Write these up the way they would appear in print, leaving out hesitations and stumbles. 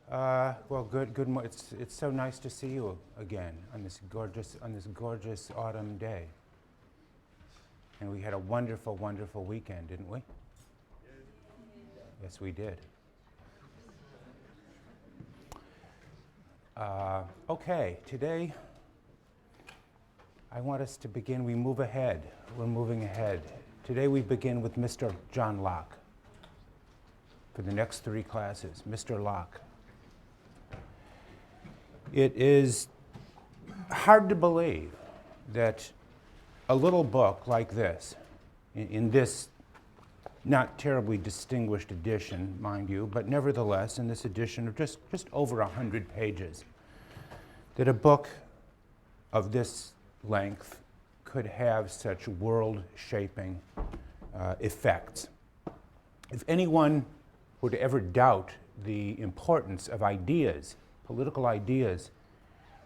Well, good. It's so nice to see you again on this gorgeous autumn day. And we had a wonderful weekend, didn't we? Yes, we did. Okay, today I want us to begin. We move ahead. We're moving ahead. Today we begin with Mr. John Locke. For the next 3 classes, Mr. Locke. It is hard to believe that a little book like this, in this not terribly distinguished edition, mind you, but nevertheless in this edition of just over 100 pages, that a book of this length could have such world-shaping effects. If anyone were to ever doubt the importance of ideas, political ideas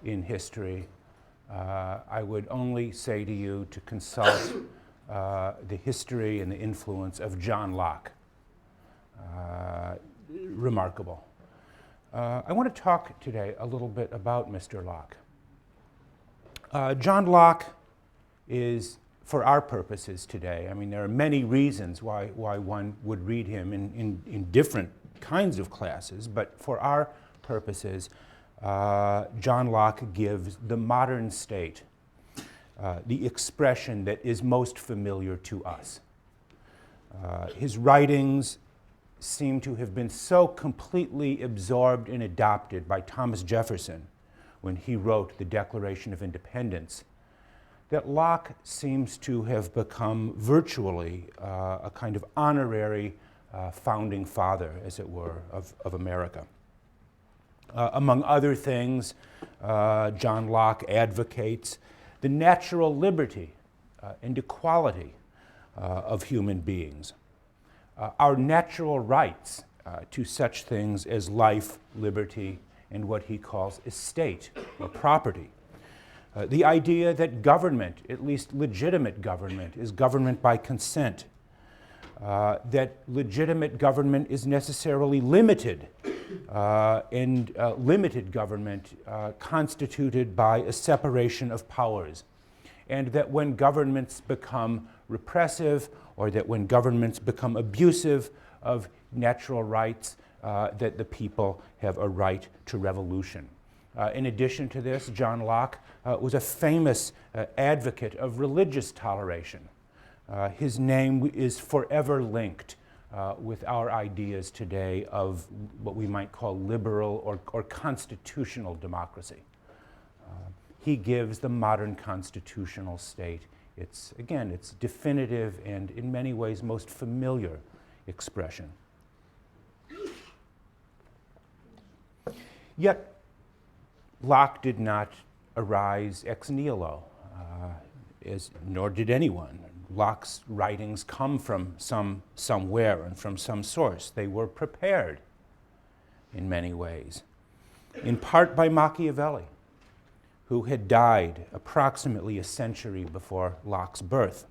in history, I would only say to you to consult the history and the influence of John Locke. Remarkable. I want to talk today a little bit about Mr. Locke. John Locke is, for our purposes today, I mean, there are many reasons why one would read him in different kinds of classes, but for our purposes, John Locke gives the modern state the expression that is most familiar to us. His writings seem to have been so completely absorbed and adopted by Thomas Jefferson when he wrote the Declaration of Independence that Locke seems to have become virtually a kind of honorary founding father, as it were, of America. Among other things, John Locke advocates the natural liberty and equality of human beings, our natural rights to such things as life, liberty, and what he calls estate or property. The idea that government, at least legitimate government, is government by consent, that legitimate government is necessarily limited, and limited government constituted by a separation of powers, and that when governments become repressive or that when governments become abusive of natural rights, that the people have a right to revolution. In addition to this, John Locke was a famous advocate of religious toleration. His name is forever linked with our ideas today of what we might call liberal or constitutional democracy. He gives the modern constitutional state its definitive and in many ways most familiar expression. Yet, Locke did not arise ex nihilo, nor did anyone. Locke's writings come from somewhere and from some source. They were prepared in many ways, in part by Machiavelli, who had died approximately a century before Locke's birth,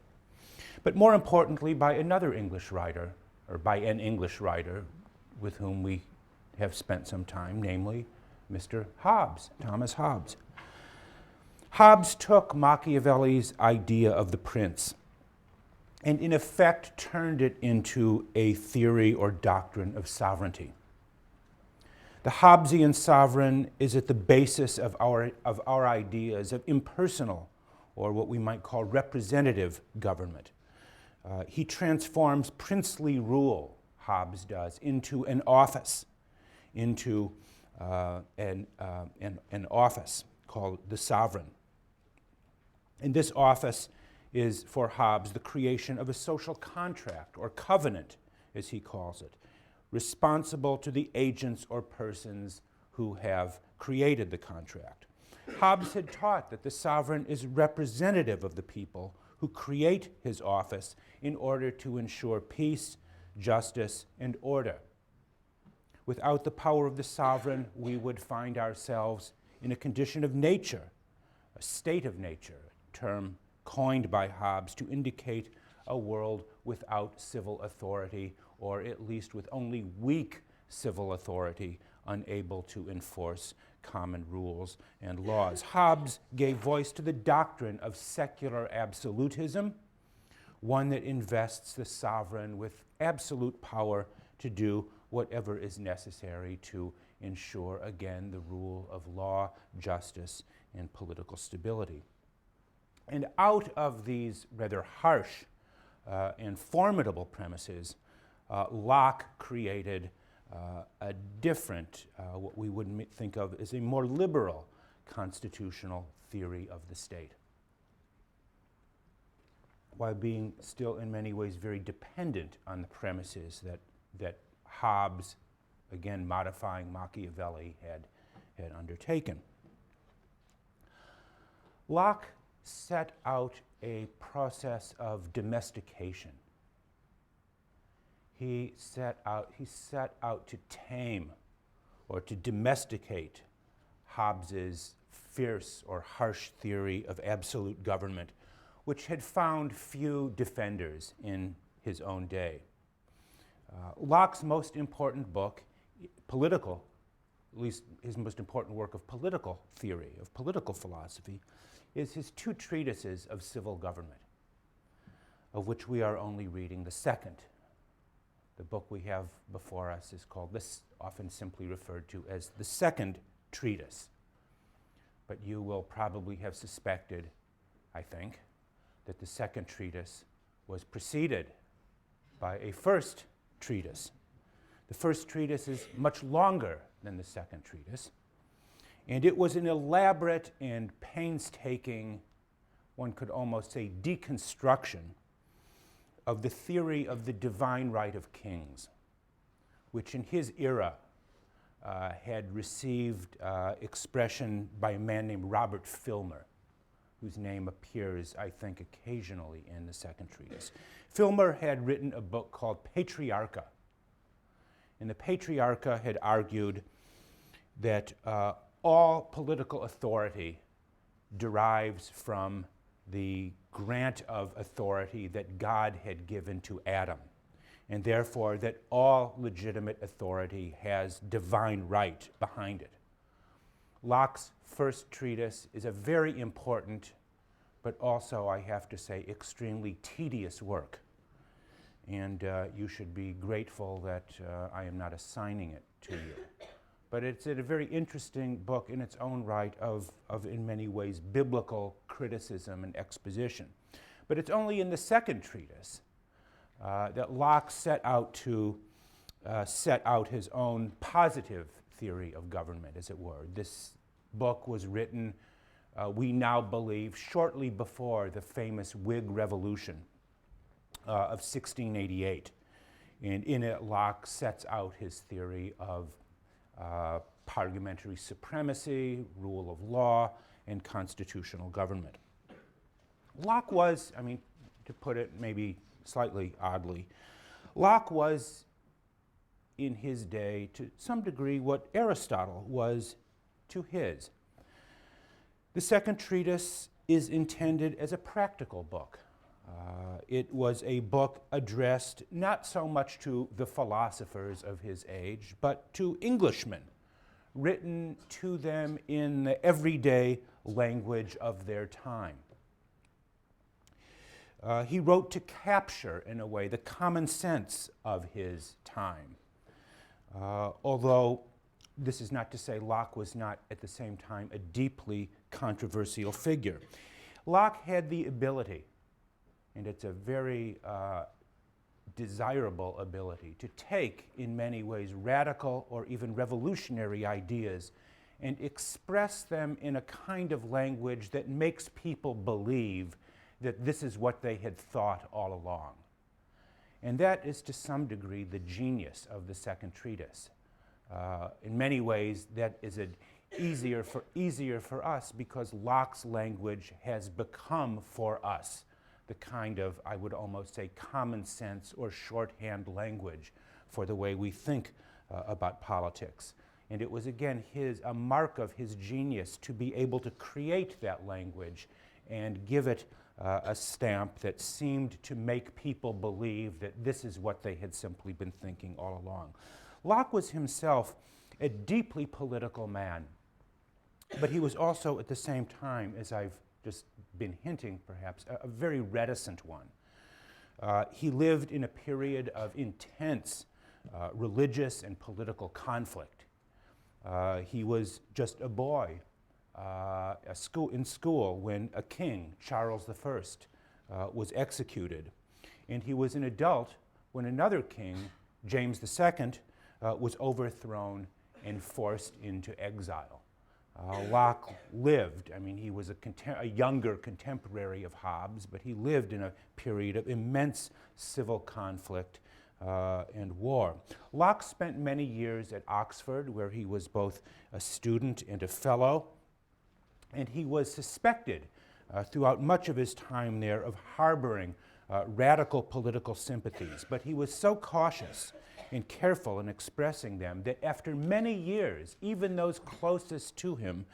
but more importantly by another English writer, or by an English writer with whom we have spent some time, namely Mr. Hobbes, Thomas Hobbes. Hobbes took Machiavelli's idea of the prince and in effect turned it into a theory or doctrine of sovereignty. The Hobbesian sovereign is at the basis of our ideas of impersonal, or what we might call representative government. He transforms princely rule, Hobbes does, into an office, into an office called the sovereign. And this office is, for Hobbes, the creation of a social contract, or covenant, as he calls it, responsible to the agents or persons who have created the contract. Hobbes had taught that the sovereign is representative of the people who create his office in order to ensure peace, justice, and order. Without the power of the sovereign, we would find ourselves in a condition of nature, a state of nature, a term coined by Hobbes to indicate a world without civil authority, or at least with only weak civil authority unable to enforce common rules and laws. Hobbes gave voice to the doctrine of secular absolutism, one that invests the sovereign with absolute power to do whatever is necessary to ensure, again, the rule of law, justice, and political stability. And out of these rather harsh and formidable premises, Locke created a different, what we would think of as a more liberal constitutional theory of the state, while being still in many ways very dependent on the premises that Hobbes, again modifying Machiavelli, had undertaken. Locke set out a process of domestication. He set out to tame or to domesticate Hobbes's fierce or harsh theory of absolute government, which had found few defenders in his own day. Locke's most important book, political, at least his most important work of political theory, of political philosophy, is his two treatises of civil government, of which we are only reading the second. The book we have before us is called, this often simply referred to as the second treatise. But you will probably have suspected, I think, that the second treatise was preceded by a first treatise. The first treatise is much longer than the second treatise, and it was an elaborate and painstaking, one could almost say, deconstruction of the theory of the divine right of kings, which in his era had received expression by a man named Robert Filmer, whose name appears, I think, occasionally in the second treatise. Filmer had written a book called Patriarcha, and the Patriarcha had argued that all political authority derives from the grant of authority that God had given to Adam, and therefore that all legitimate authority has divine right behind it. Locke's first treatise is a very important, but also, I have to say, extremely tedious work. And you should be grateful that I am not assigning it to you. But it's a very interesting book in its own right of in many ways, biblical criticism and exposition. But it's only in the second treatise that Locke set out to set out his own positive theory of government, as it were. This book was written, we now believe, shortly before the famous Whig Revolution of 1688. And in it, Locke sets out his theory of parliamentary supremacy, rule of law, and constitutional government. Locke was, I mean, to put it maybe slightly oddly, Locke was, in his day, to some degree, what Aristotle was to his. The second treatise is intended as a practical book. It was a book addressed not so much to the philosophers of his age, but to Englishmen, written to them in the everyday language of their time. He wrote to capture, in a way, the common sense of his time. Although this is not to say Locke was not, at the same time, a deeply controversial figure. Locke had the ability, and it's a very desirable ability, to take, in many ways, radical or even revolutionary ideas and express them in a kind of language that makes people believe that this is what they had thought all along. And that is, to some degree, the genius of the second treatise. In many ways, that is easier for us because Locke's language has become for us the kind of, I would almost say, common sense or shorthand language for the way we think about politics. And it was, again, a mark of his genius to be able to create that language and give it a stamp that seemed to make people believe that this is what they had simply been thinking all along. Locke was himself a deeply political man. But he was also, at the same time, as I've just been hinting perhaps, a very reticent one. He lived in a period of intense religious and political conflict. He was just a boy in school when a king, Charles I, was executed. And he was an adult when another king, James II, was overthrown and forced into exile. Locke lived, he was a younger contemporary of Hobbes, but he lived in a period of immense civil conflict and war. Locke spent many years at Oxford, where he was both a student and a fellow, and he was suspected throughout much of his time there of harboring radical political sympathies. But he was so cautious and careful in expressing them that after many years, even those closest to him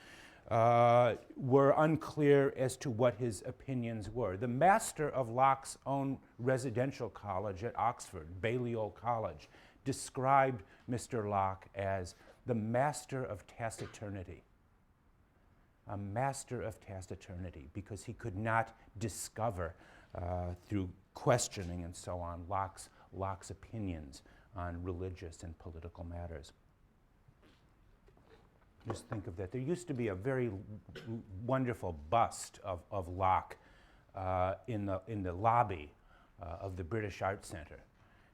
were unclear as to what his opinions were. The master of Locke's own residential college at Oxford, Balliol College, described Mr. Locke as the master of taciturnity. A master of taciturnity, because he could not discover through questioning and so on Locke's opinions on religious and political matters. Just think of that. There used to be a very wonderful bust of Locke in the lobby of the British Art Center.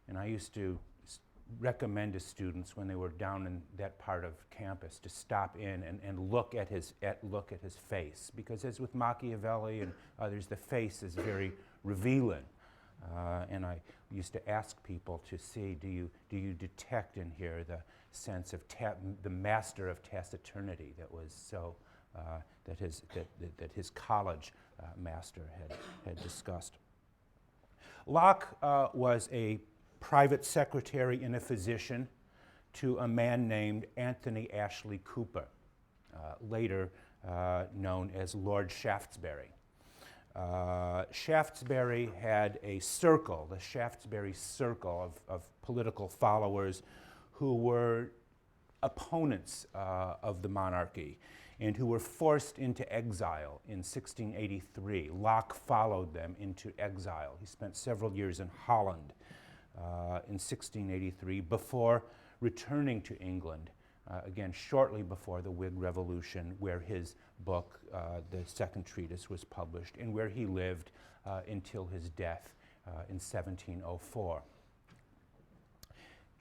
And I used to recommend to students when they were down in that part of campus to stop in and look at his face, because as with Machiavelli and others, the face is very revealing. And I used to ask people to see, do you detect in here the sense of the master of taciturnity that was so that his college master had discussed. Locke was a private secretary and a physician to a man named Anthony Ashley Cooper, later known as Lord Shaftesbury. Shaftesbury had a circle, the Shaftesbury Circle of political followers who were opponents of the monarchy and who were forced into exile in 1683. Locke followed them into exile. He spent several years in Holland in 1683 before returning to England, again shortly before the Whig Revolution, where his book, The Second Treatise, was published, and where he lived until his death in 1704.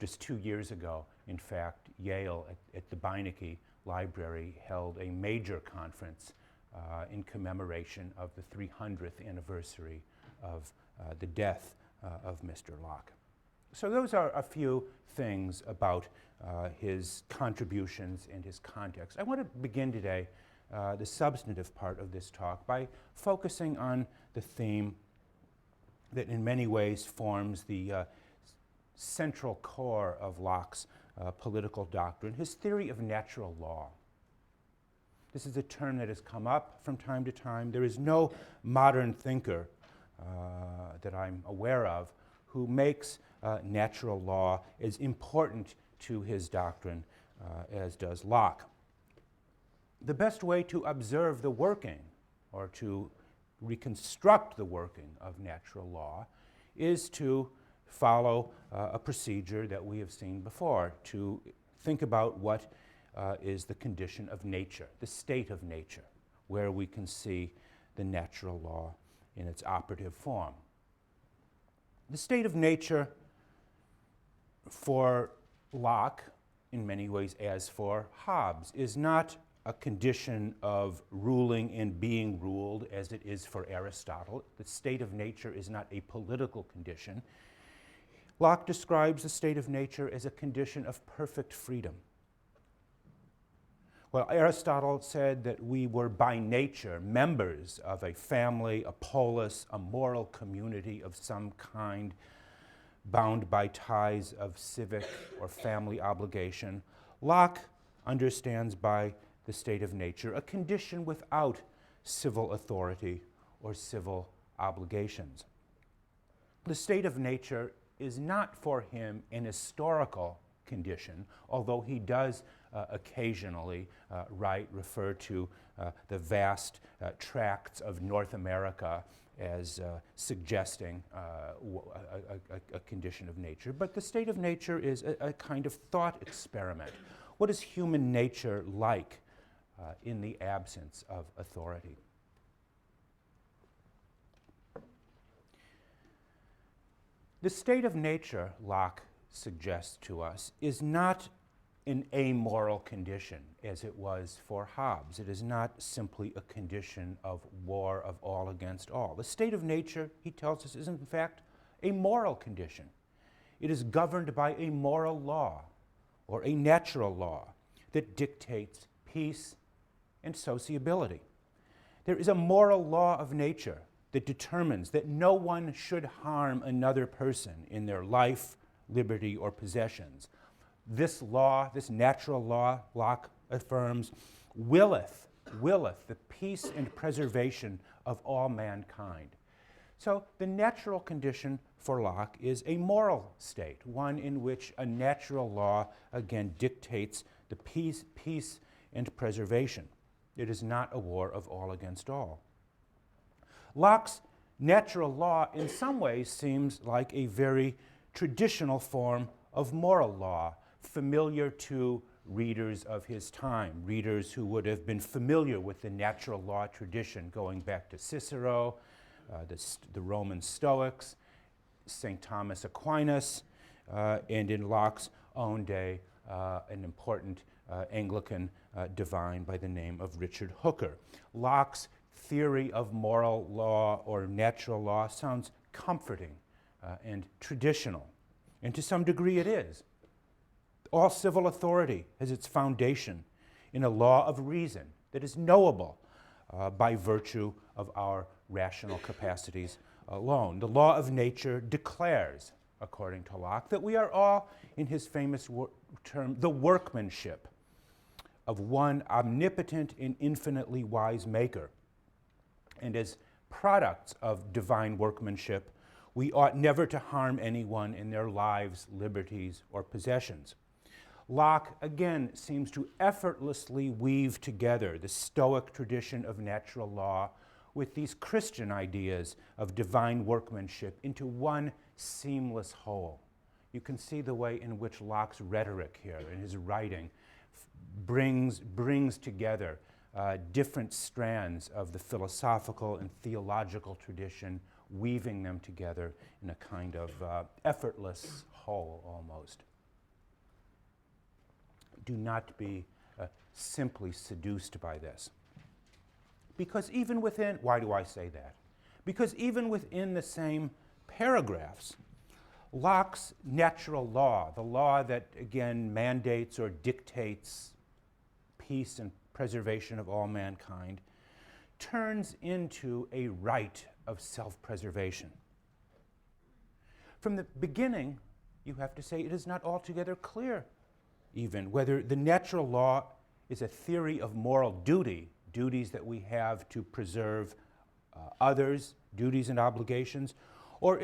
Just 2 years ago, in fact, Yale at the Beinecke Library held a major conference in commemoration of the 300th anniversary of the death of Mr. Locke. So those are a few things about his contributions and his context. I want to begin today, the substantive part of this talk, by focusing on the theme that in many ways forms the central core of Locke's political doctrine, his theory of natural law. This is a term that has come up from time to time. There is no modern thinker that I'm aware of who makes natural law as important to his doctrine as does Locke. The best way to observe the working, or to reconstruct the working of natural law, is to follow a procedure that we have seen before, to think about what is the condition of nature, the state of nature, where we can see the natural law in its operative form. The state of nature for Locke, in many ways as for Hobbes, is not a condition of ruling and being ruled as it is for Aristotle. The state of nature is not a political condition. Locke describes the state of nature as a condition of perfect freedom. Well, Aristotle said that we were by nature members of a family, a polis, a moral community of some kind, bound by ties of civic or family obligation. Locke understands by the state of nature a condition without civil authority or civil obligations. The state of nature is not for him an historical condition, although he does occasionally refer to the vast tracts of North America as suggesting a condition of nature. But the state of nature is a kind of thought experiment. What is human nature like in the absence of authority? The state of nature, Locke suggests to us, is not an amoral condition as it was for Hobbes. It is not simply a condition of war of all against all. The state of nature, he tells us, is in fact a moral condition. It is governed by a moral law or a natural law that dictates peace and sociability. There is a moral law of nature that determines that no one should harm another person in their life, liberty, or possessions. This law, this natural law, Locke affirms, willeth the peace and preservation of all mankind. So the natural condition for Locke is a moral state, one in which a natural law, again, dictates the peace and preservation. It is not a war of all against all. Locke's natural law in some ways seems like a very traditional form of moral law, familiar to readers of his time, readers who would have been familiar with the natural law tradition going back to Cicero, the Roman Stoics, St. Thomas Aquinas, and in Locke's own day, an important Anglican divine by the name of Richard Hooker. Locke's theory of moral law or natural law sounds comforting and traditional, and to some degree it is. All civil authority has its foundation in a law of reason that is knowable by virtue of our rational capacities alone. The law of nature declares, according to Locke, that we are all, in his famous term, the workmanship of one omnipotent and infinitely wise maker. And as products of divine workmanship, we ought never to harm anyone in their lives, liberties, or possessions. Locke, again, seems to effortlessly weave together the Stoic tradition of natural law with these Christian ideas of divine workmanship into one seamless whole. You can see the way in which Locke's rhetoric here, in his writing, brings together different strands of the philosophical and theological tradition, weaving them together in a kind of effortless whole almost. Do not be simply seduced by this. Because even within, why do I say that? Because even within the same paragraphs, Locke's natural law, the law that again mandates or dictates peace and preservation of all mankind, turns into a right of self-preservation. From the beginning, you have to say it is not altogether clear even whether the natural law is a theory of moral duty, duties that we have to preserve others, duties and obligations, or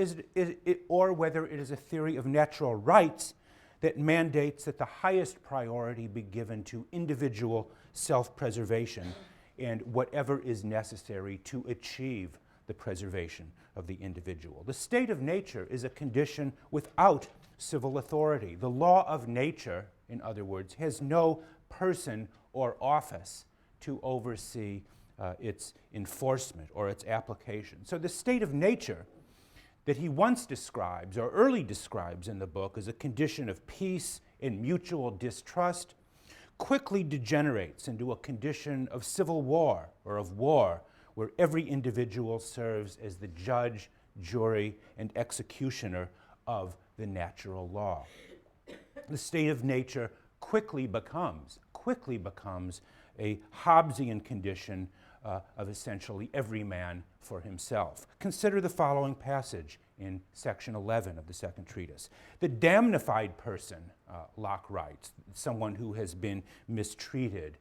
whether it is a theory of natural rights that mandates that the highest priority be given to individual self-preservation and whatever is necessary to achieve the preservation of the individual. The state of nature is a condition without civil authority. The law of nature, in other words, has no person or office to oversee its enforcement or its application. So the state of nature that he once describes, or early describes in the book, as a condition of peace and mutual distrust, quickly degenerates into a condition of civil war or of war, where every individual serves as the judge, jury, and executioner of the natural law. The state of nature quickly becomes a Hobbesian condition of essentially every man for himself. Consider the following passage in section 11 of the second treatise. The damnified person, Locke writes, someone who has been mistreated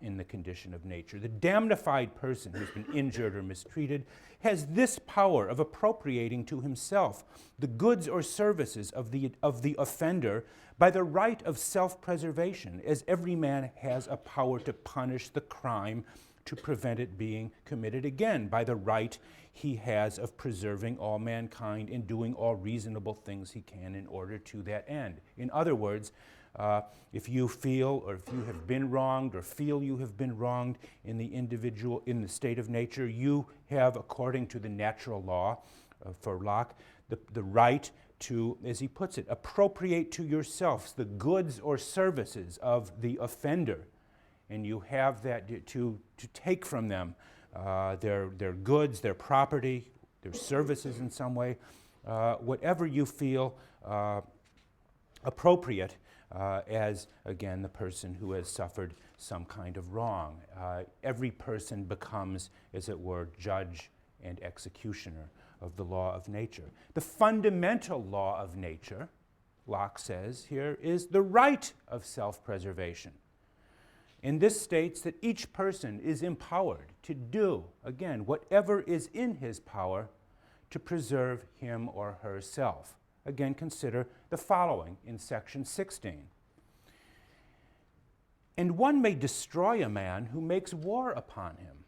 in the condition of nature. The damnified person who's been injured or mistreated has this power of appropriating to himself the goods or services of the offender by the right of self-preservation, as every man has a power to punish the crime to prevent it being committed again, by the right he has of preserving all mankind and doing all reasonable things he can in order to that end. In other words, if you feel or if you have been wronged or feel you have been wronged in the individual, in the state of nature, you have, according to the natural law for Locke, the right to, as he puts it, appropriate to yourselves the goods or services of the offender. And you have that to take from them their goods, their property, their services in some way, whatever you feel appropriate as, again, the person who has suffered some kind of wrong. Every person becomes, as it were, judge and executioner of the law of nature. The fundamental law of nature, Locke says here, is the right of self-preservation. And this states that each person is empowered to do, again, whatever is in his power to preserve him or herself. Again, consider the following in section 16. And one may destroy a man who makes war upon him,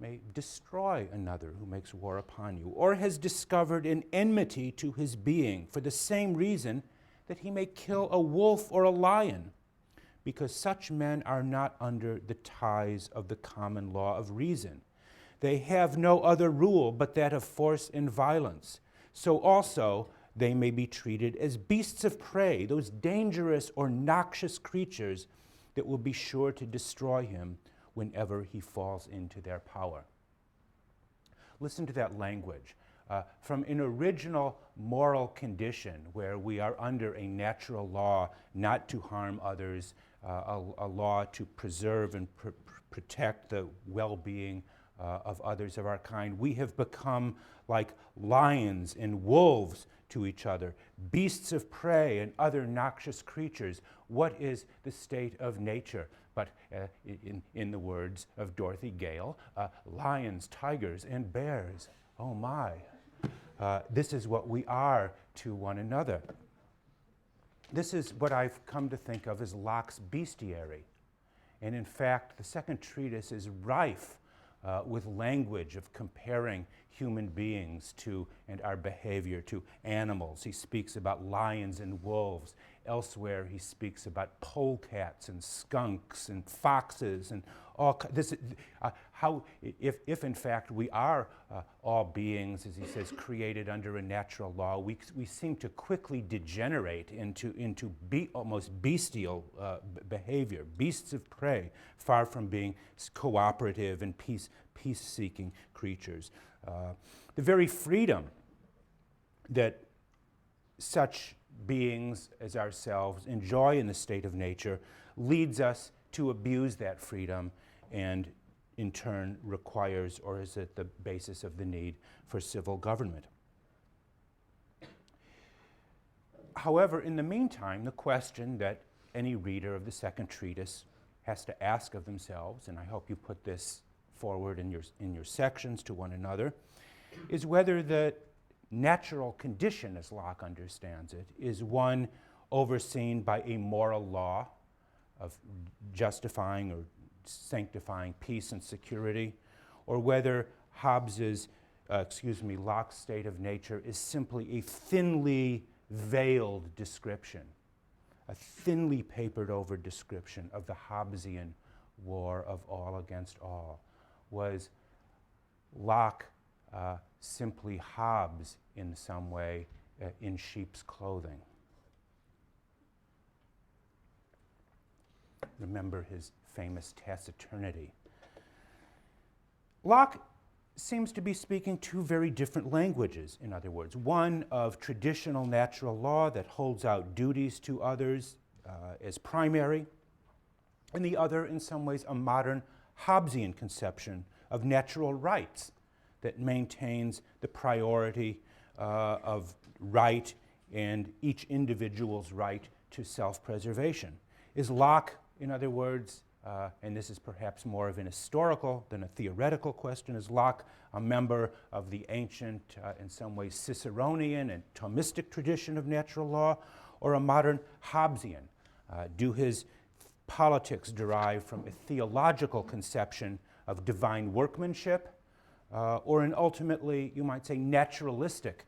may destroy another who makes war upon you, or has discovered an enmity to his being for the same reason that he may kill a wolf or a lion, because such men are not under the ties of the common law of reason. They have no other rule but that of force and violence. So also they may be treated as beasts of prey, those dangerous or noxious creatures that will be sure to destroy him whenever he falls into their power. Listen to that language. From an original moral condition where we are under a natural law not to harm others, a law to preserve and protect the well-being of others of our kind, we have become like lions and wolves to each other, beasts of prey and other noxious creatures. What is the state of nature? But in the words of Dorothy Gale, lions, tigers, and bears. Oh my. This is what we are to one another. This is what I've come to think of as Locke's bestiary. And in fact, the second treatise is rife with language of comparing human beings to, and our behavior to, animals. He speaks about lions and wolves. Elsewhere, he speaks about polecats and skunks and foxes and all. If in fact we are all beings, as he says, created under a natural law, we seem to quickly degenerate into almost bestial behavior, beasts of prey, far from being cooperative and peace-seeking creatures. The very freedom that such beings as ourselves enjoy in the state of nature leads us to abuse that freedom and in turn requires or is at the basis of the need for civil government. However, in the meantime, the question that any reader of the second treatise has to ask of themselves, and I hope you put this forward in your sections to one another, is whether the natural condition, as Locke understands it, is one overseen by a moral law of justifying or sanctifying peace and security, or whether Locke's state of nature is simply a thinly veiled description, a thinly papered over description of the Hobbesian war of all against all. Was Locke simply Hobbes in some way in sheep's clothing? Remember his famous taciturnity. Locke seems to be speaking two very different languages, in other words. One of traditional natural law that holds out duties to others as primary, and the other, in some ways, a modern Hobbesian conception of natural rights that maintains the priority of right and each individual's right to self-preservation. Is Locke, in other words, and this is perhaps more of an historical than a theoretical question, is Locke a member of the ancient, in some ways Ciceronian and Thomistic tradition of natural law, or a modern Hobbesian? Do his politics derive from a theological conception of divine workmanship, or an ultimately, you might say, naturalistic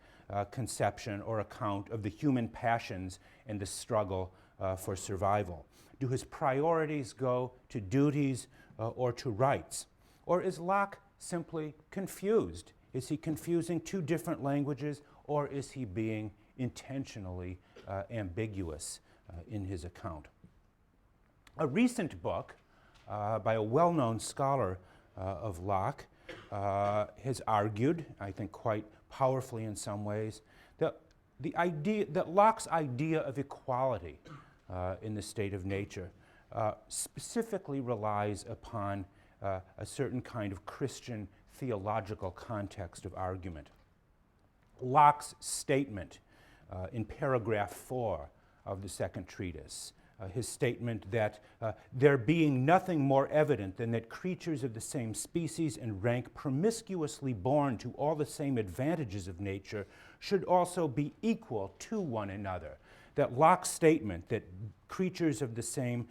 conception or account of the human passions and the struggle for survival? Do his priorities go to duties or to rights? Or is Locke simply confused? Is he confusing two different languages, or is he being intentionally ambiguous in his account? A recent book by a well-known scholar of Locke has argued, I think quite powerfully in some ways, that Locke's idea of equality in the state of nature specifically relies upon a certain kind of Christian theological context of argument. Locke's statement in paragraph 4 of the second treatise, his statement that there being nothing more evident than that creatures of the same species and rank promiscuously born to all the same advantages of nature should also be equal to one another. That Locke's statement that creatures of the same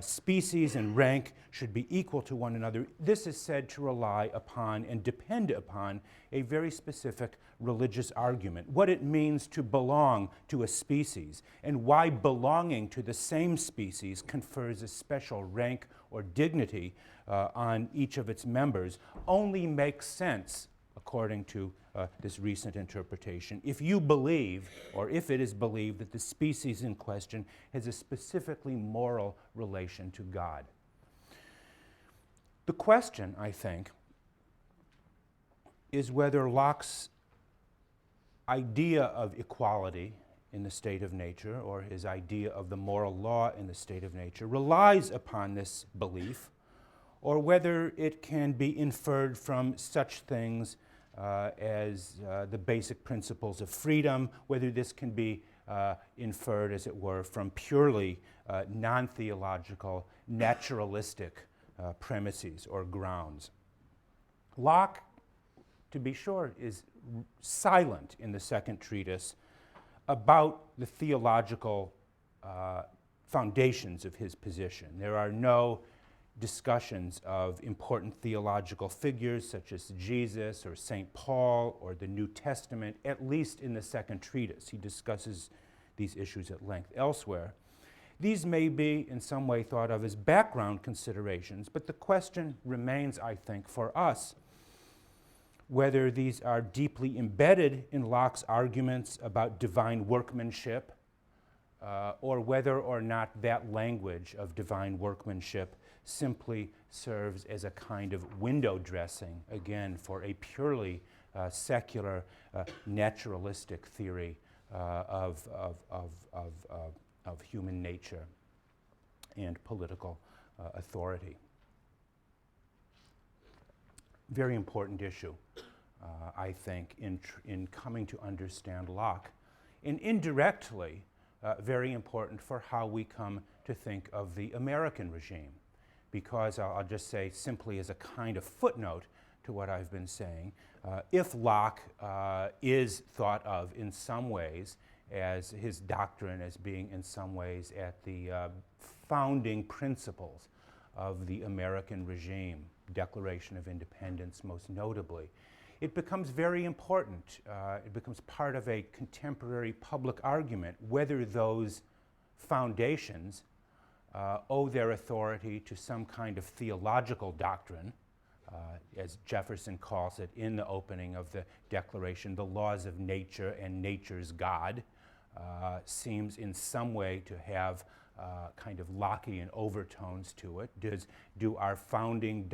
species and rank should be equal to one another, this is said to rely upon and depend upon a very specific religious argument. What it means to belong to a species, and why belonging to the same species confers a special rank or dignity on each of its members, only makes sense according to this recent interpretation, if you believe, or if it is believed, that the species in question has a specifically moral relation to God. The question, I think, is whether Locke's idea of equality in the state of nature, or his idea of the moral law in the state of nature, relies upon this belief, or whether it can be inferred from such things as the basic principles of freedom, whether this can be inferred, as it were, from purely non-theological, naturalistic premises or grounds. Locke, to be sure, is silent in the second treatise about the theological foundations of his position. There are no discussions of important theological figures such as Jesus or St. Paul or the New Testament, at least in the second treatise. He discusses these issues at length elsewhere. These may be in some way thought of as background considerations, but the question remains, I think, for us, whether these are deeply embedded in Locke's arguments about divine workmanship, or whether or not that language of divine workmanship simply serves as a kind of window dressing, again, for a purely secular, naturalistic theory of human nature and political authority. Very important issue, I think, in coming to understand Locke, and indirectly very important for how we come to think of the American regime. Because I'll just say simply as a kind of footnote to what I've been saying, if Locke is thought of in some ways as his doctrine as being in some ways at the founding principles of the American regime, Declaration of Independence most notably, it becomes very important. It becomes part of a contemporary public argument whether those foundations owe their authority to some kind of theological doctrine, as Jefferson calls it in the opening of the Declaration, the laws of nature and nature's God, seems in some way to have kind of Lockean overtones to it. Do our founding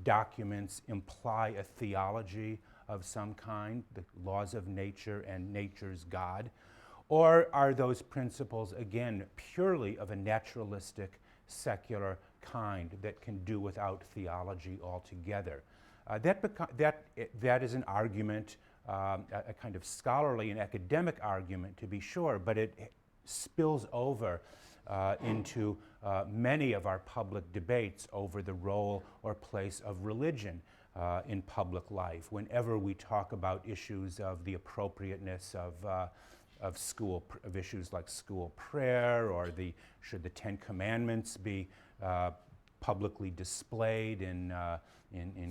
documents imply a theology of some kind, the laws of nature and nature's God? Or are those principles, again, purely of a naturalistic, secular kind that can do without theology altogether? That is an argument a kind of scholarly and academic argument, to be sure, but it spills over into many of our public debates over the role or place of religion in public life. Whenever we talk about issues of the appropriateness of issues like school prayer, or should the Ten Commandments be publicly displayed in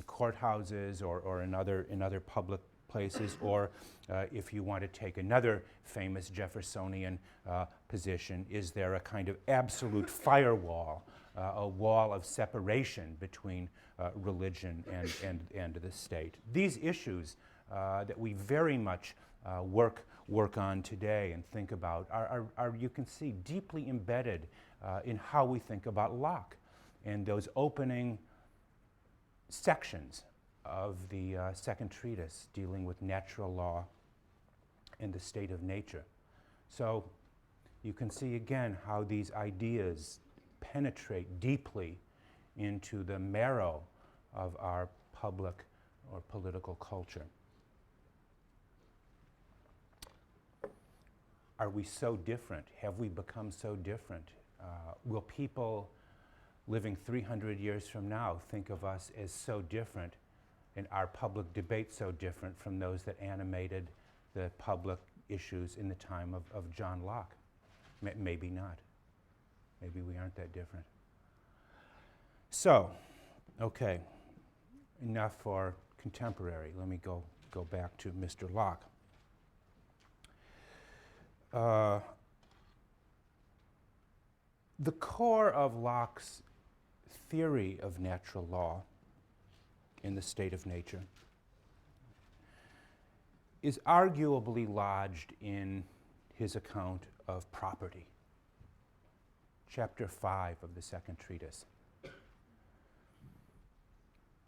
courthouses or in other public places, or if you want to take another famous Jeffersonian position, is there a kind of absolute firewall, a wall of separation between religion and the state? These issues that we very much work on today and think about are, you can see, deeply embedded in how we think about Locke and those opening sections of the second treatise dealing with natural law and the state of nature. So you can see again how these ideas penetrate deeply into the marrow of our public or political culture. Are we so different? Have we become so different? Will people living 300 years from now think of us as so different, and our public debate so different from those that animated the public issues in the time of John Locke? Maybe not. Maybe we aren't that different. So, okay, enough for contemporary. Let me go back to Mr. Locke. The core of Locke's theory of natural law in the state of nature is arguably lodged in his account of property, chapter 5 of the second treatise.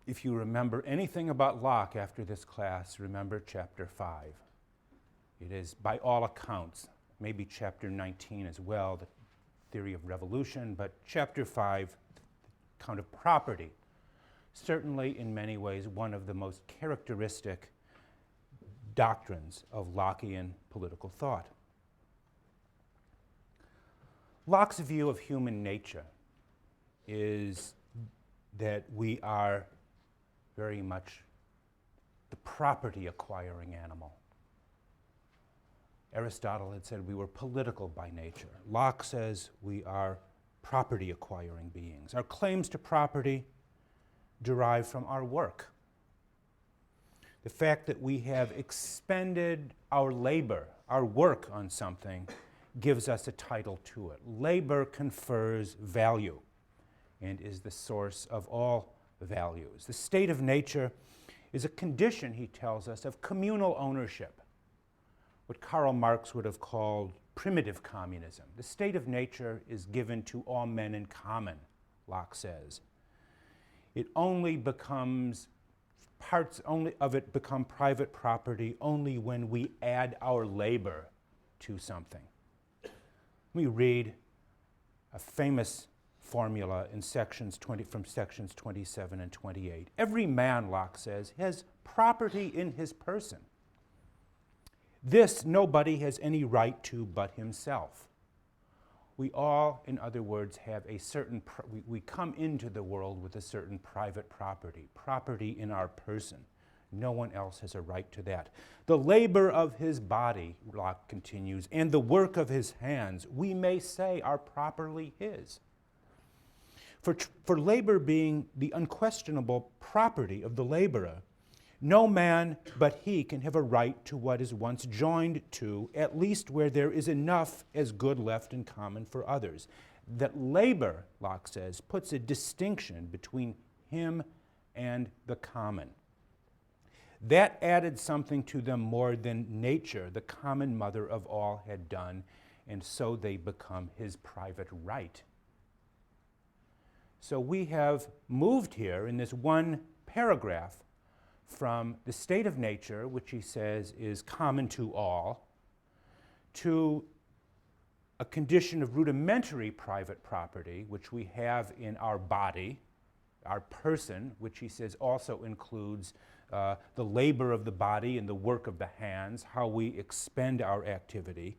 If you remember anything about Locke after this class, remember chapter 5. It is, by all accounts, maybe chapter 19 as well, the theory of revolution, but chapter 5, the account of property, certainly in many ways one of the most characteristic doctrines of Lockean political thought. Locke's view of human nature is that we are very much the property-acquiring animal. Aristotle had said we were political by nature. Locke says we are property-acquiring beings. Our claims to property derive from our work. The fact that we have expended our labor, our work on something, gives us a title to it. Labor confers value and is the source of all values. The state of nature is a condition, he tells us, of communal ownership, what Karl Marx would have called primitive communism. The state of nature is given to all men in common, Locke says. It only becomes, parts only of it become private property only when we add our labor to something. Let me read a famous formula in from sections 27 and 28. Every man, Locke says, has property in his person. This nobody has any right to but himself. We all, in other words, have a certain, we come into the world with a certain private property in our person. No one else has a right to that. The labor of his body, Locke continues, and the work of his hands, we may say, are properly his. For labor being the unquestionable property of the laborer, no man but he can have a right to what is once joined to, at least where there is enough as good left in common for others. That labor, Locke says, puts a distinction between him and the common. That added something to them more than nature, the common mother of all, had done, and so they become his private right. So we have moved here in this one paragraph from the state of nature, which he says is common to all, to a condition of rudimentary private property, which we have in our body, our person, which he says also includes the labor of the body and the work of the hands, how we expend our activity.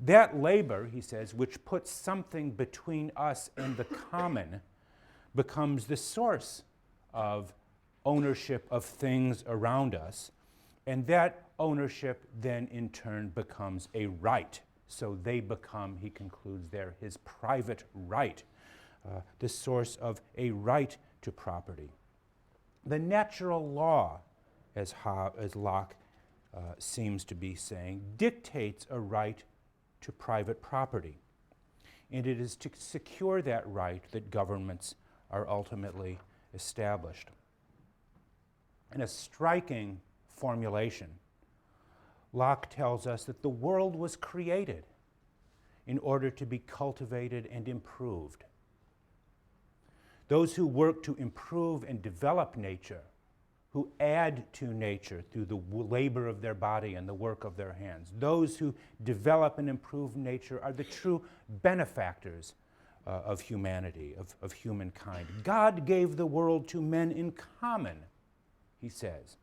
That labor, he says, which puts something between us and the common, becomes the source of ownership of things around us. And that ownership then in turn becomes a right. So they become, he concludes there, his private right, the source of a right to property. The natural law, as Locke seems to be saying, dictates a right to private property. And it is to secure that right that governments are ultimately established. In a striking formulation, Locke tells us that the world was created in order to be cultivated and improved. Those who work to improve and develop nature, who add to nature through the labor of their body and the work of their hands, those who develop and improve nature are the true benefactors of humanity, of humankind. God gave the world to men in common, he says,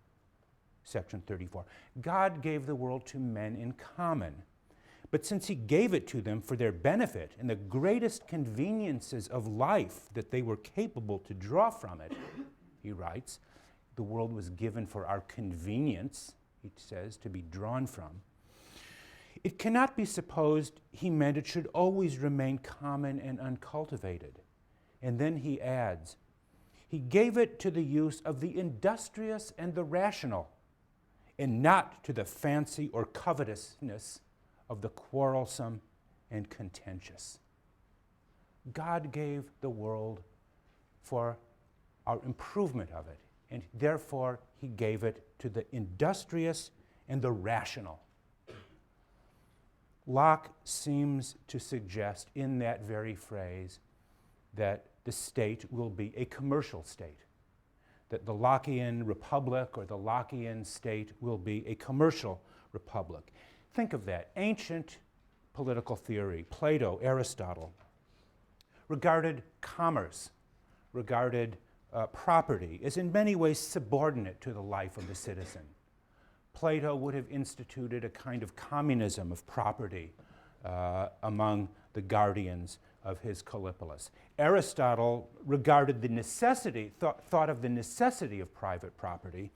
section 34. God gave the world to men in common. But since he gave it to them for their benefit and the greatest conveniences of life that they were capable to draw from it, he writes, the world was given for our convenience, he says, to be drawn from. It cannot be supposed he meant it should always remain common and uncultivated. And then he adds, he gave it to the use of the industrious and the rational, and not to the fancy or covetousness of the quarrelsome and contentious. God gave the world for our improvement of it, and therefore he gave it to the industrious and the rational. Locke seems to suggest in that very phrase that the state will be a commercial state, that the Lockean republic or the Lockean state will be a commercial republic. Think of that. Ancient political theory, Plato, Aristotle, regarded commerce, regarded property as in many ways subordinate to the life of the citizen. Plato would have instituted a kind of communism of property among the guardians of his Callipolis. Aristotle regarded the necessity, thought of the necessity of private property,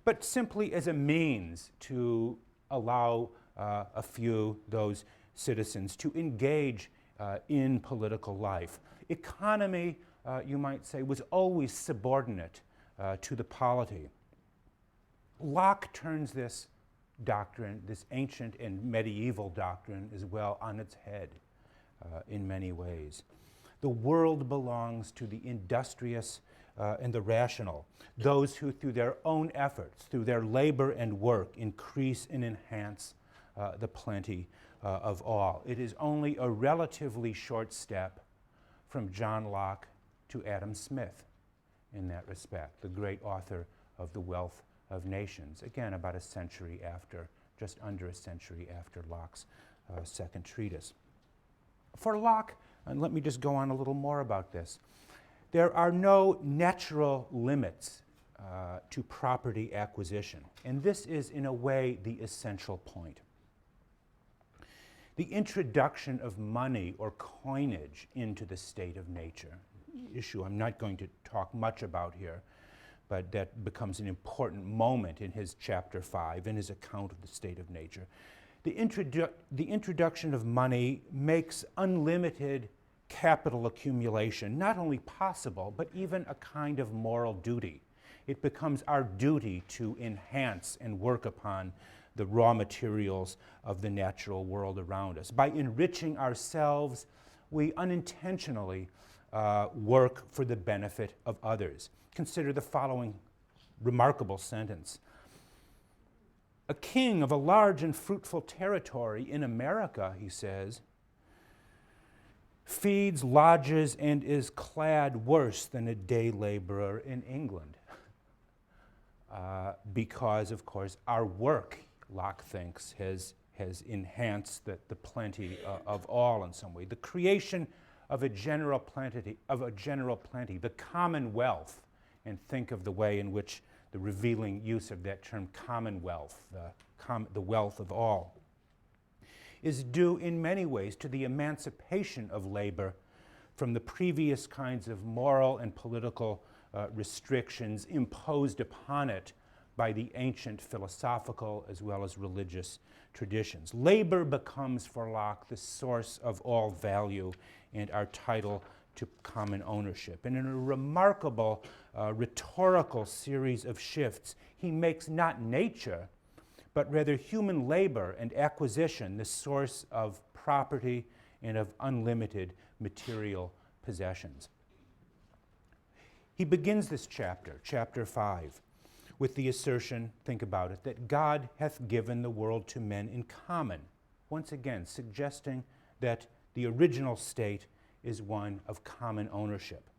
but simply as a means to allow a few, those citizens, to engage in political life. Economy, you might say, was always subordinate to the polity. Locke turns this doctrine, this ancient and medieval doctrine as well, on its head in many ways. The world belongs to the industrious and the rational, those who through their own efforts, through their labor and work, increase and enhance the plenty of all. It is only a relatively short step from John Locke to Adam Smith in that respect, the great author of The Wealth of Nations, again about a century after, just under a century after Locke's second treatise. For Locke, and let me just go on a little more about this, there are no natural limits to property acquisition, and this is in a way the essential point. The introduction of money or coinage into the state of nature, issue I'm not going to talk much about here, but that becomes an important moment in his chapter 5, in his account of the state of nature. The introduction of money makes unlimited capital accumulation not only possible, but even a kind of moral duty. It becomes our duty to enhance and work upon the raw materials of the natural world around us. By enriching ourselves, we unintentionally work for the benefit of others. Consider the following remarkable sentence. A king of a large and fruitful territory in America, he says, feeds, lodges, and is clad worse than a day laborer in England. Because, of course, our work, Locke thinks, has enhanced the plenty of all in some way. The creation of a general plenty, the commonwealth, and think of the way in which the revealing use of that term commonwealth, the wealth of all, is due in many ways to the emancipation of labor from the previous kinds of moral and political restrictions imposed upon it by the ancient philosophical as well as religious traditions. Labor becomes for Locke the source of all value and our title to common ownership. And in a remarkable rhetorical series of shifts, he makes not nature, but rather human labor and acquisition the source of property and of unlimited material possessions. He begins this chapter, chapter 5, with the assertion, think about it, that God hath given the world to men in common, once again suggesting that the original state is one of common ownership.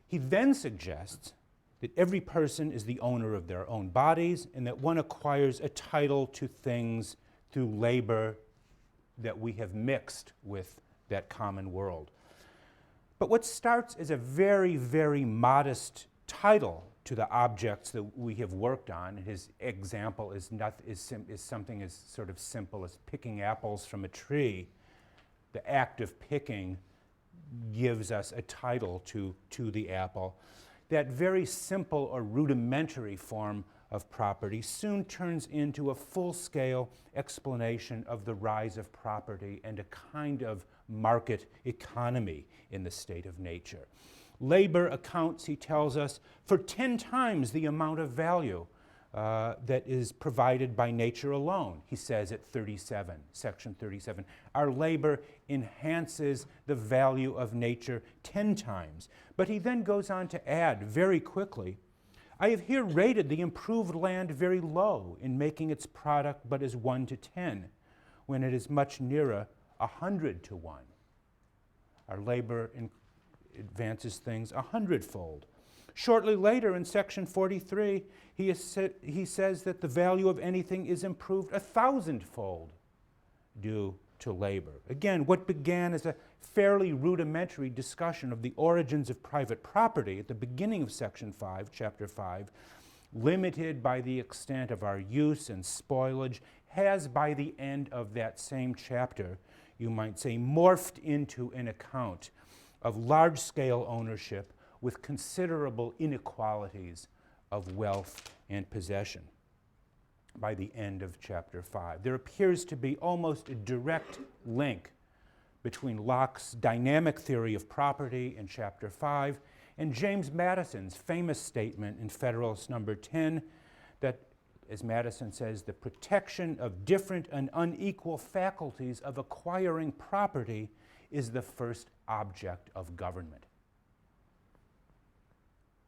He then suggests that every person is the owner of their own bodies and that one acquires a title to things through labor that we have mixed with that common world. But what starts as a very, very modest title to the objects that we have worked on, his example is something as sort of simple as picking apples from a tree. The act of picking gives us a title to the apple. That very simple or rudimentary form of property soon turns into a full-scale explanation of the rise of property and a kind of market economy in the state of nature. Labor accounts, he tells us, for 10 times the amount of value that is provided by nature alone, he says at 37, section 37. Our labor enhances the value of nature 10 times. But he then goes on to add very quickly, I have here rated the improved land very low in making its product but as 1 to 10, when it is much nearer 100 to 1. Our labor advances things 100-fold. Shortly later in section 43, he says that the value of anything is improved 1,000-fold due to labor. Again, what began as a fairly rudimentary discussion of the origins of private property at the beginning of section 5, chapter 5, limited by the extent of our use and spoilage, has by the end of that same chapter, you might say, morphed into an account of large-scale ownership with considerable inequalities of wealth and possession by the end of chapter 5. There appears to be almost a direct link between Locke's dynamic theory of property in chapter 5 and James Madison's famous statement in Federalist Number 10 that, as Madison says, the protection of different and unequal faculties of acquiring property is the first object of government.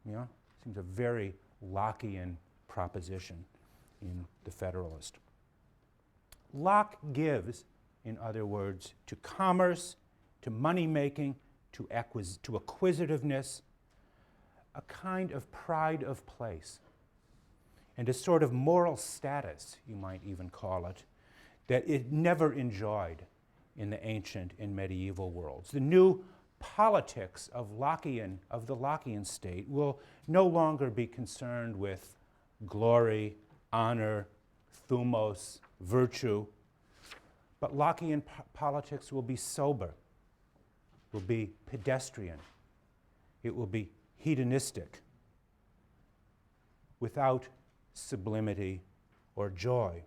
Yeah, seems a very Lockean proposition in the Federalist. Locke gives, in other words, to commerce, to money-making, to acquisitiveness, a kind of pride of place and a sort of moral status, you might even call it, that it never enjoyed in the ancient and medieval worlds. The new politics of the Lockean state will no longer be concerned with glory, honor, thumos, virtue, but Lockean politics will be sober, will be pedestrian, it will be hedonistic, without sublimity or joy.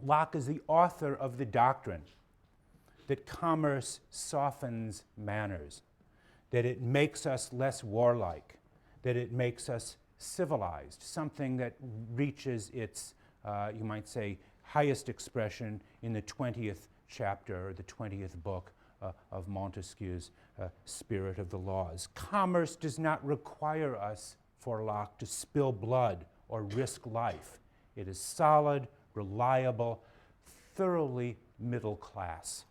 Locke is the author of the doctrine that commerce softens manners, that it makes us less warlike, that it makes us civilized, something that reaches its, you might say, highest expression in the 20th chapter, or the 20th book of Montesquieu's Spirit of the Laws. Commerce does not require us, for Locke, to spill blood or risk life. It is solid, reliable, thoroughly middle class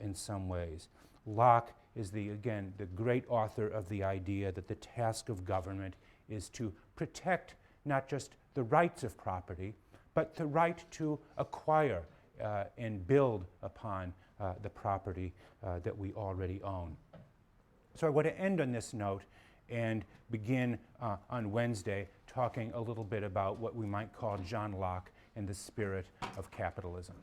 in some ways. Locke is, again, the great author of the idea that the task of government is to protect not just the rights of property, but the right to acquire and build upon the property that we already own. So I want to end on this note and begin on Wednesday talking a little bit about what we might call John Locke and the spirit of capitalism.